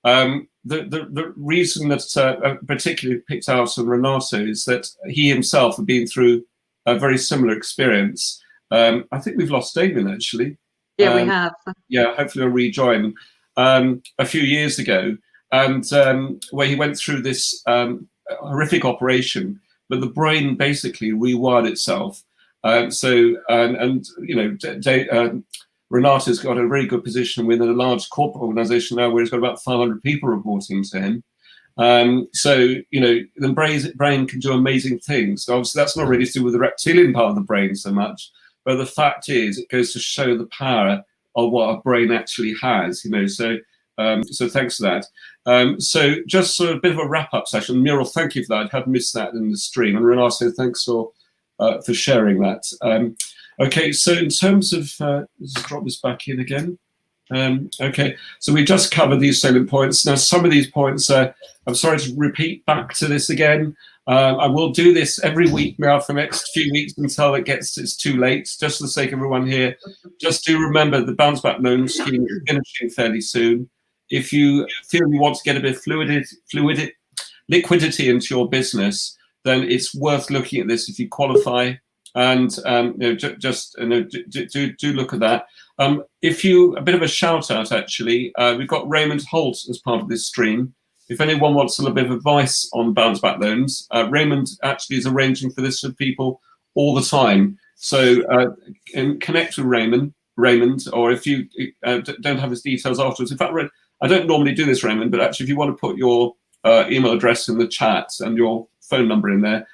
The reason that particularly picked out on Renato is that he himself had been through a very similar experience. I think we've lost Damian, actually. Yeah, we have. Yeah, hopefully he'll rejoin. A few years ago, and where he went through this horrific operation, but the brain basically rewired itself. Renato's got a very good position within a large corporate organization now, where he's got about 500 people reporting to him. The brain can do amazing things. So obviously, that's not really to do with the reptilian part of the brain so much, but the fact is, it goes to show the power of what our brain actually has. So thanks for that. So just sort of a bit of a wrap-up session. Muriel, thank you for that. I had missed that in the stream. And Renato, thanks for sharing that. Okay, so in terms of, let's drop this back in again. Okay, so we just covered these salient points. Now, some of these points, I'm sorry to repeat back to this again. I will do this every week now for the next few weeks until it's too late, just for the sake of everyone here. Just do remember the bounce back loan scheme is finishing fairly soon. If you feel you want to get a bit of liquidity into your business, then it's worth looking at this if you qualify. And do look at that. A bit of a shout out, actually, we've got Raymond Holt as part of this stream. If anyone wants a little bit of advice on bounce back loans, Raymond actually is arranging for this for people all the time. So connect with Raymond, or if you don't have his details afterwards. In fact, I don't normally do this, Raymond, but actually, if you want to put your email address in the chat and your phone number in there,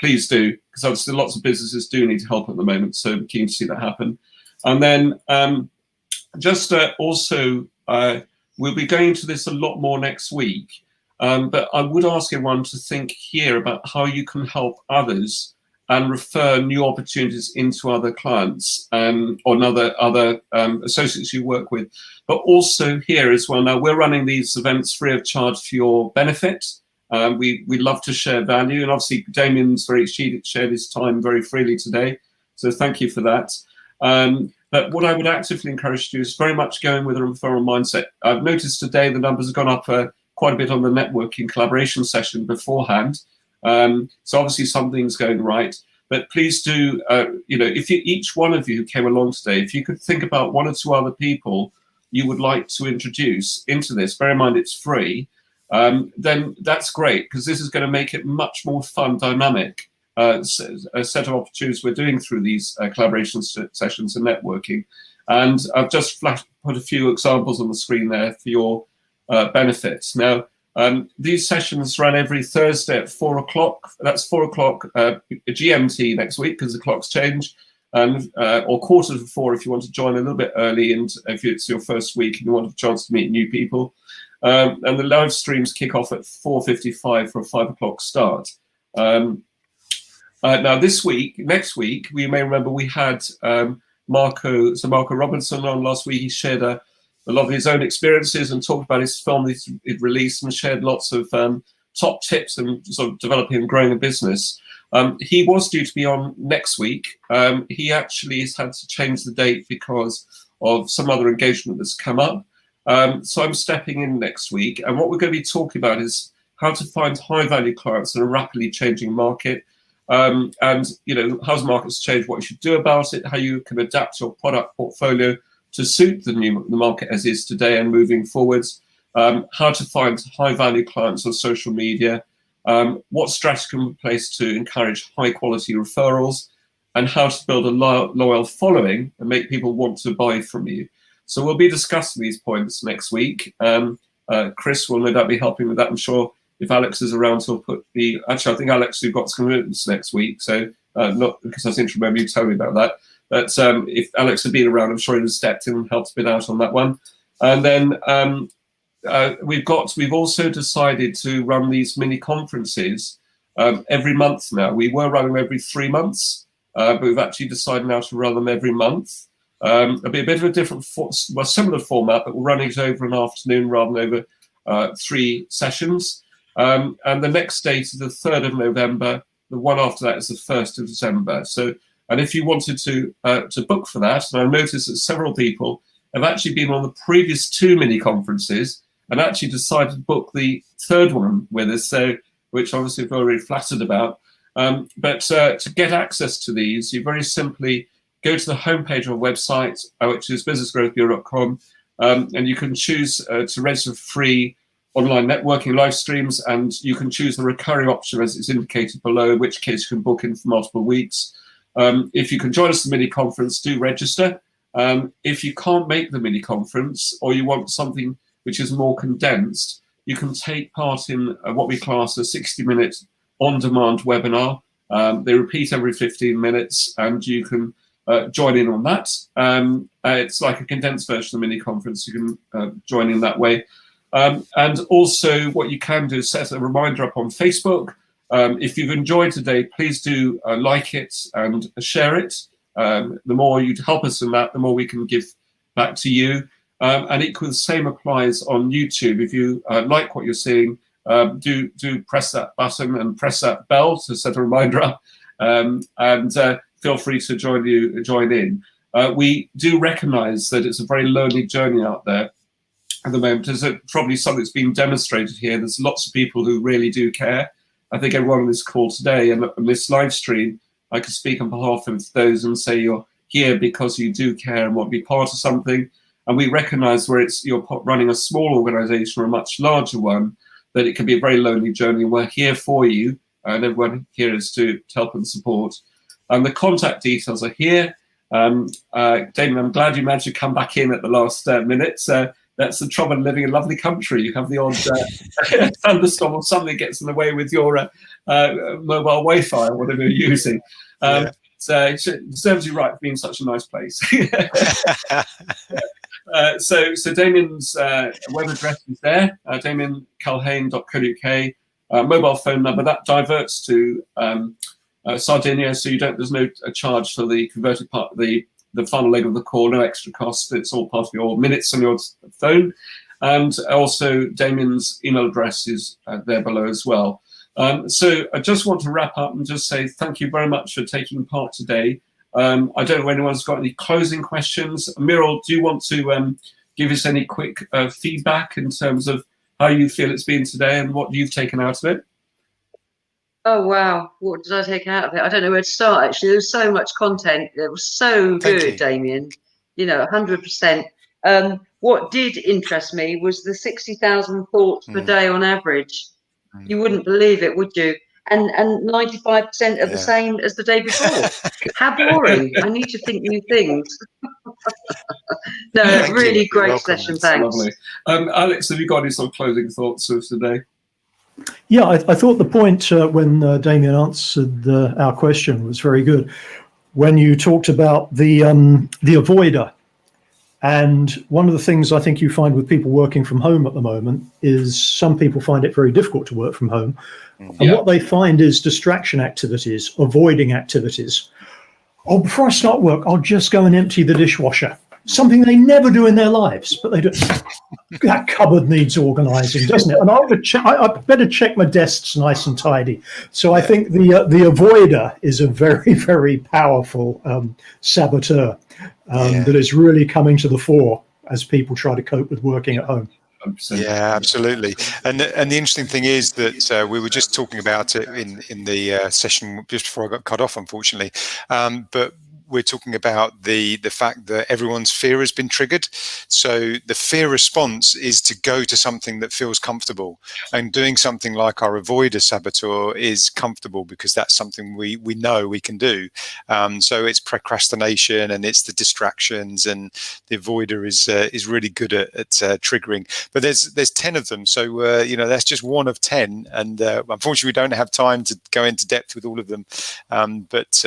please do, because obviously lots of businesses do need help at the moment, so I'm keen to see that happen. And then we'll be going to this a lot more next week, but I would ask everyone to think here about how you can help others and refer new opportunities into other clients or other associates you work with. But also here as well, now we're running these events free of charge for your benefit. We love to share value, and obviously Damian's shared his time very freely today, so thank you for that. But what I would actively encourage you to do is very much going with a referral mindset. I've noticed today the numbers have gone up quite a bit on the networking collaboration session beforehand, so obviously something's going right. But please do, if each one of you who came along today, if you could think about 1 or 2 other people you would like to introduce into this, bear in mind it's free. Then that's great, because this is going to make it much more fun, dynamic a set of opportunities we're doing through these collaboration sessions and networking. And I've just put a few examples on the screen there for your benefits. Now, These sessions run every Thursday at 4 o'clock. That's 4 o'clock GMT next week because the clocks change, and or 4:45 if you want to join a little bit early, and if it's your first week and you want a chance to meet new people. And the live streams kick off at 4:55 for a 5 o'clock start. Now next week, we may remember we had Marco Robinson on last week. He shared a lot of his own experiences and talked about his film he'd released and shared lots of top tips and sort of developing and growing a business. He was due to be on next week. He actually has had to change the date because of some other engagement that's come up. So I'm stepping in next week, and what we're going to be talking about is how to find high-value clients in a rapidly changing market, and how's markets change, what you should do about it, how you can adapt your product portfolio to suit the market as is today and moving forwards, how to find high-value clients on social media, what strategy can be placed to encourage high-quality referrals, and how to build a loyal following and make people want to buy from you. So we'll be discussing these points next week. Chris will no doubt be helping with that. I'm sure if Alex is around, he'll put the... Actually, I think Alex, you've got some commitments next week, so not because I seem to remember you telling me about that. But if Alex had been around, I'm sure he'd have stepped in and helped a bit out on that one. And then we've also decided to run these mini conferences every month now. We were running them every 3 months, but we've actually decided now to run them every month. It'll be a bit of a different, similar format, but we're running it over an afternoon rather than over 3 sessions. And the next date is the 3rd of November. The one after that is the 1st of December. So, and if you wanted to book for that, and I've noticed that several people have actually been on the previous 2 mini conferences and actually decided to book the 3rd one with us, so which obviously we're very flattered about. But to get access to these, you very simply go to the homepage of our website, which is businessgrowthbureau.com, and you can choose to register for free online networking live streams, and you can choose the recurring option as it's indicated below, in which case you can book in for multiple weeks. If you can join us at the mini conference, do register. If you can't make the mini conference, or you want something which is more condensed, you can take part in what we class a 60-minute on-demand webinar. They repeat every 15 minutes, and you can join in on that. It's like a condensed version of the mini conference. You can join in that way. And also what you can do is set a reminder up on Facebook. If you've enjoyed today, please do like it and share it. The more you help us in that, the more we can give back to you. And equally, the same applies on YouTube. If you like what you're seeing, do press that button and press that bell to set a reminder up. And feel free to join in. We do recognise that it's a very lonely journey out there at the moment. There's probably something that's been demonstrated here. There's lots of people who really do care. I think everyone on this call today and on this live stream, I could speak on behalf of those and say you're here because you do care and want to be part of something. And we recognise where you're running a small organisation or a much larger one, that it can be a very lonely journey. We're here for you, and everyone here is to help and support. And the contact details are here. Damian, I'm glad you managed to come back in at the last minute. That's the trouble of living in a lovely country. You have the odd thunderstorm or something that gets in the way with your mobile Wi-Fi or whatever you're using. So it serves you right for being such a nice place. So Damian's web address is there, damianculhane.co.uk. Mobile phone number, that diverts to Sardinia, so there's no charge for the converted part of the final leg of the call, no extra cost. It's all part of your minutes on your phone. And also Damian's email address is there below as well. So I just want to wrap up and just say thank you very much for taking part today. I don't know if anyone's got any closing questions. Muriel, do you want to give us any quick feedback in terms of how you feel it's been today and what you've taken out of it? Oh, wow. What did I take out of it? I don't know where to start, actually. There was so much content. It was so good, Damian. 100%. What did interest me was the 60,000 thoughts per day on average. You wouldn't believe it, would you? and 95% are the same as the day before. How boring. I need to think new things. No, really great session. Thanks. Lovely. Alex, have you got any sort of closing thoughts of today? Yeah, I thought the point when Damian answered our question was very good. When you talked about the avoider, and one of the things I think you find with people working from home at the moment is some people find it very difficult to work from home. And what they find is distraction activities, avoiding activities. Oh, before I start work, I'll just go and empty the dishwasher. Something they never do in their lives, but they do. That cupboard needs organising, doesn't it? And I better check my desk's nice and tidy. So I think the avoider is a very, very powerful saboteur that is really coming to the fore as people try to cope with working at home. Yeah, absolutely. And the interesting thing is that we were just talking about it in the session just before I got cut off, unfortunately. But we're talking about the fact that everyone's fear has been triggered. So the fear response is to go to something that feels comfortable, and doing something like our avoider saboteur is comfortable because that's something we know we can do. So it's procrastination and it's the distractions, and the avoider is really good at triggering. But there's 10 of them, so that's just one of 10, and unfortunately we don't have time to go into depth with all of them. But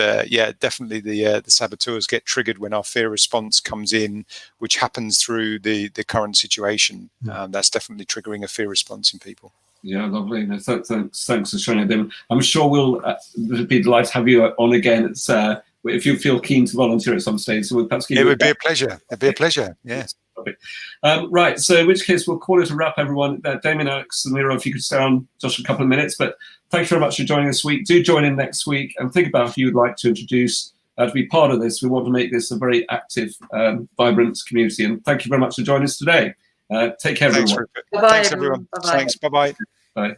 definitely the saboteurs get triggered when our fear response comes in, which happens through the current situation. That's definitely triggering a fear response in people. Yeah, lovely. No, thanks for sharing it. I'm sure we'll be delighted to have you on again. It's, if you feel keen to volunteer at some stage, so we'll perhaps give it would be a pleasure. It'd be a pleasure. Yeah. Right. So in which case we'll call it a wrap, everyone. Damian, Alex, and Mira, if you could stay on just a couple of minutes. But thanks very much for joining this week. Do join in next week and think about who you'd like to introduce to be part of this. We want to make this a very active, vibrant community. And thank you very much for joining us today. Take care, everyone. Thanks, Rupert. Thanks, everyone. Bye-bye. Thanks. Bye-bye. Bye.